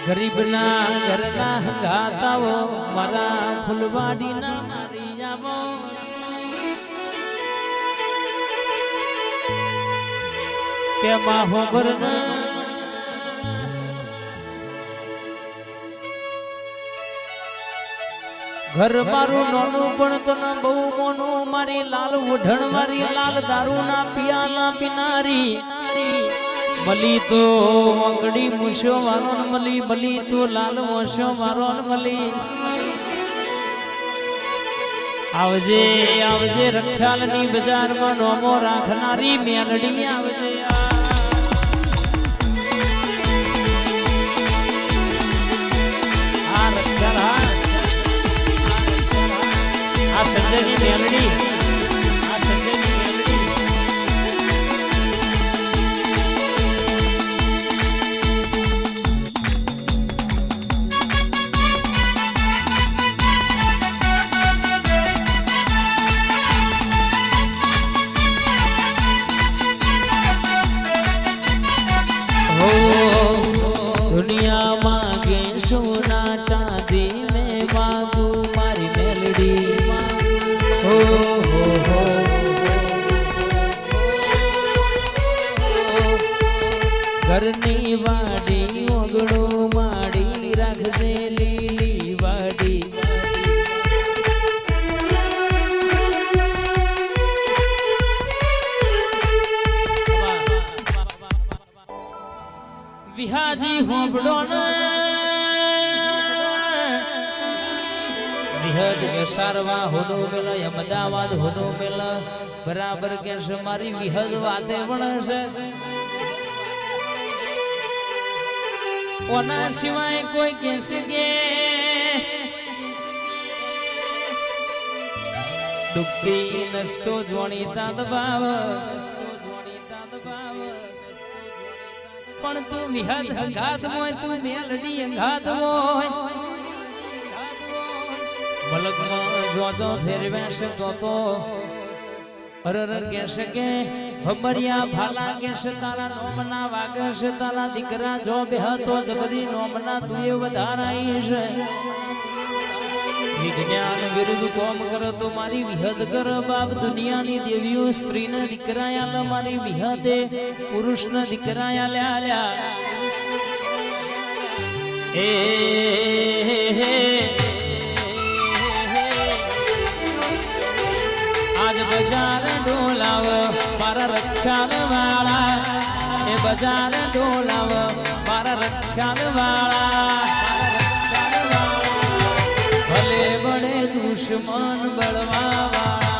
ગરીબના ઘરના ગાતાઓ મારા ફૂલવાડીના મારી જાવો કે માહો ભરના ઘર મારું નાનું પણ તને બહુ મોનું મારી લાલ ઓઢણ મારી લાલ દારૂ ના પિયાલા પીનારી મલી તો વંગડી મૂછો મારો મલી મલી તો લાલ મોછો મારો મલી આવજે આવજે રખિયાલની બજારમાં નોમો રાખનારી મેલડી આવજે આ રખિયાલ આ સંજયની મેલડી આ સંજયની મેલડી હો દુનિયામાં ગે સોના ચાંદી મેં માગું મારી મેલડી ઘરની વાડી ઓગળો માડી રાખજે લીલી વાડી વિહાજી હોબળો ને વિહદ એસારવા હોનો મેલ અમદાવાદ હોનો મેલ બરાબર કે મારી વિહદ વાતે વણશે ઓના સિવાય કોઈ કહેશે કે દુઃખી નસતો જોણીતા દબાવ પણ તું વિહદ હંગાત મોય તું મેલડી હંગાત મોય મલકમાં જોજો ફેરવેશ તો અરર કહેશે કે હમરિયા ભાલા કહેશે તારા નોમના વાગશે તારા દીકરા જો બેહતો જબરી નોમના તું એ વધારાઈ છે વિજ્ઞાન વિરુદ્ધ કોમ કરો તો મારી વિહદ કર બાપ દુનિયાની દેવીઓ સ્ત્રીને દીકરા આલ મારી વિહદે પુરુષને દીકરા આલ્યા એ આજ બજાર ડોલાવ મારા રક્ષાલ વાળા એ બજાર ડોલાવ મારા રક્ષાલ વાળા ભલે બળે દુશ્મન બળવા વાળા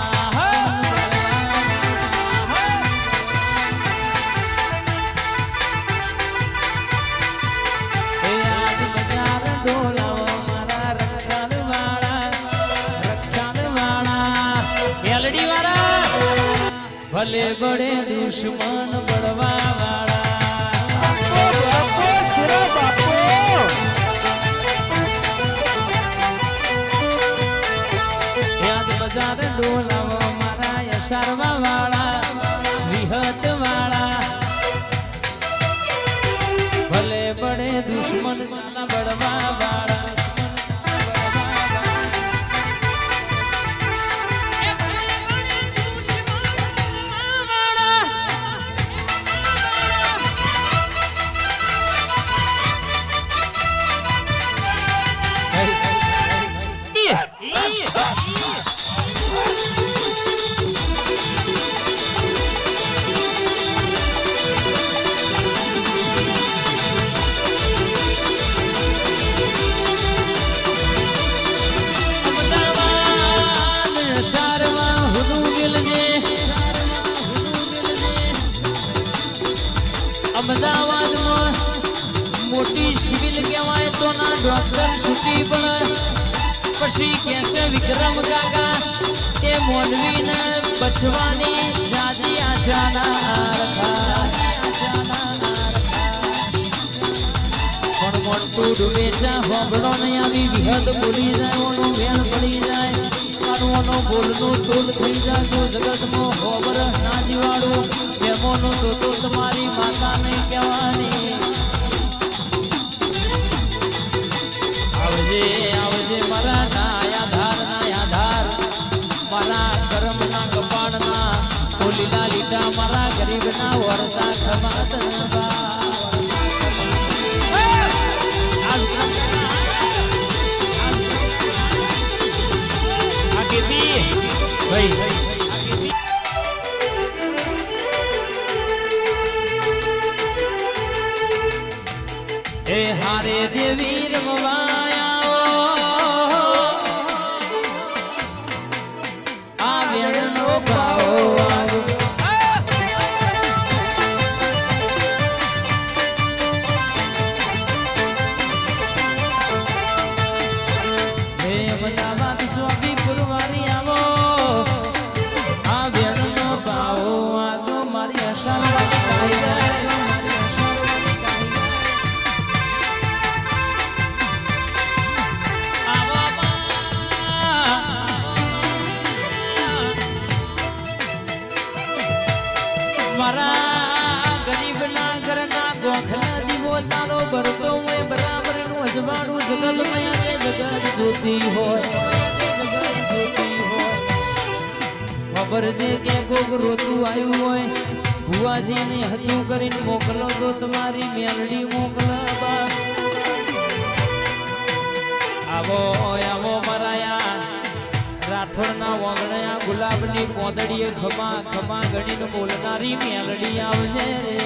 એ આજ બજાર ડોલાવ મારા રક્ષાલ વાળા મેલડી વાળા ભલે બળે દુશ્મન બળવા વાળા યાદ બજાર ડોલાવ મારા યશારવા વાળા વિહત વાળા ભલે બળે દુશ્મન બળવા વાળા અમદાવાદમાં મોટી સિવિલ કહેવાય તો ના ડોક્ટર છૂટી પણ પછી કહેશે વિક્રમ કાકા એ મોનવીને બચવાની જાજી આશાના પણ મોટું ડુબેચા હોબળો નહીં આવી વિહદ બોલી જાય ઓનું વેણ પડી જાય મારું બોલનું તોલ થઈ જાય જગતમાં હોબર ના જીવાડું મેમોનું તો તમારી માતા નહીં કહેવાની લીલા લીલા મારા ગરીબના વરસા ખમાત એ હારે દેવી રમવાયા આ વેણનો ભાવ અમદાવાદ ચોકી પુરવારી આવો આ વેણનો ભાવ આગો મારી આશા મારા ગરીબના ઘરના ગોખલા દીવો તારો ભરતો હોય બરાબર નું અજવાળું જગત મયાને જગત જોતી હોય ખબર છે કે કોક રોતું આવ્યું હોય ભુવાજીને હતું કરીને મોકલો તો તમારી મેલડી મોકલવા આવો આવો મારાયા રાઠોડના વાંગણ્યા ગુલાબની કોદડીએ ખમા ખમા ગણીને બોલનારી મેલડી આવજે રે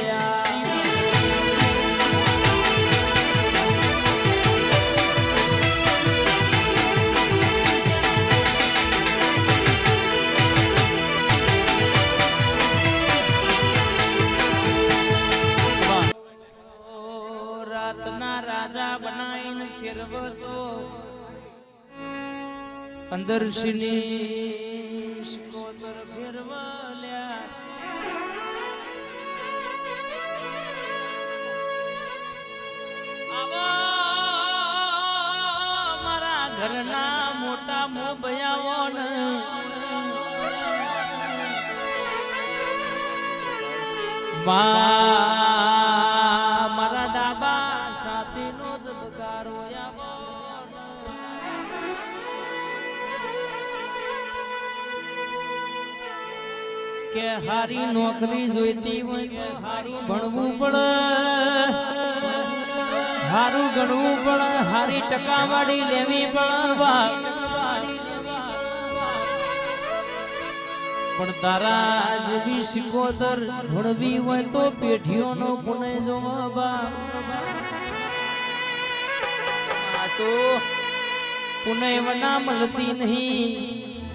રાતના રાજા બનાવીને ફેરવતો અંદર શિની શિકોતર ફેરવાલ્યા મારા ઘરના મોટા મોબયાઓન મારા ડાબા સાથેનો ધબકારો કે હારી નોકરી જોઈતી હોય તો હારું ભણવું પડે હારું ગણવું પડે હારી ટકાવાળી લેવી પડે પણ તારા જેવી સિકોતર ભણવી હોય તો પેઢીઓનો પુણે જોવા તો પુણે વના મળતી નહીં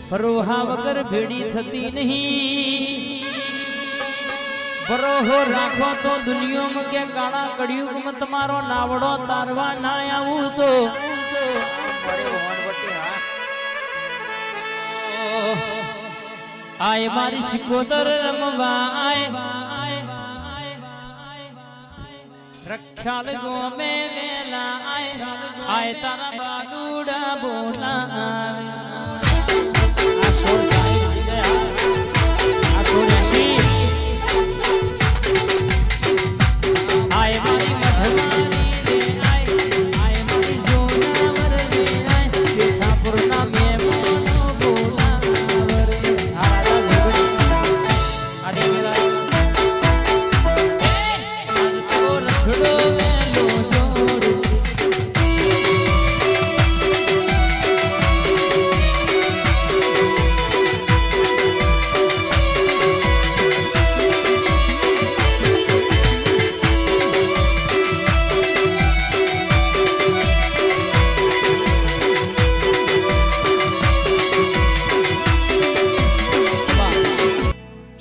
ભરોહા વગર ભેડી થતી નહીં ભરોહો રાખો તો દુનિયામાં કે કાળા કળિયુગમાં તમારો નાવડો તારવા ના આવું તો આય મારી સિકોતર રમવા રખ્યાલ ગોમે વેલા આય તારા બાદુડા બોલા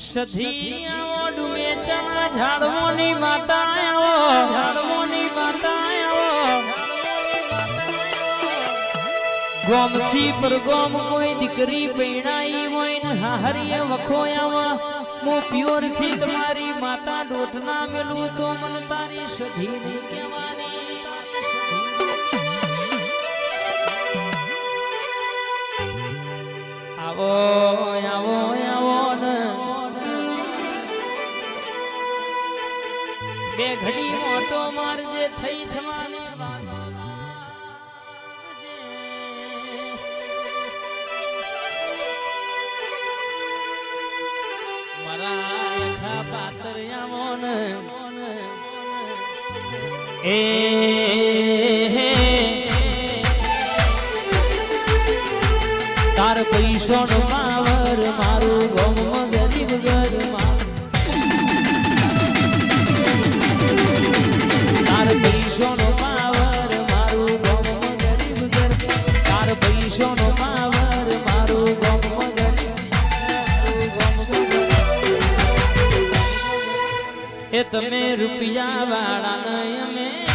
સધીઓ ડુમે ચણા ઝાડવોની માતા ઝાડવોની માતા ગોમથી પર ગોમ કોઈ દીકરી પૈણાઈ હોય ને હાહરીએ વખોયાવા મો પ્યોર થી તમારી માતા ડોટના મેલું તો મન તારી સધી કહેવાની આવો આવો આવો ને બે ઘડી મોટો મારજે થઈ થવાની મારા એ તાર પૈસો નો પાવર મારું ગમ ગરીબ ઘર તાર પૈસો નો પાવર મારું ગમ ગરીબ ઘર તાર પૈસો નો પાવર મારું ગમ ગરીબ એ તમે રૂપિયા વાળા ને અમે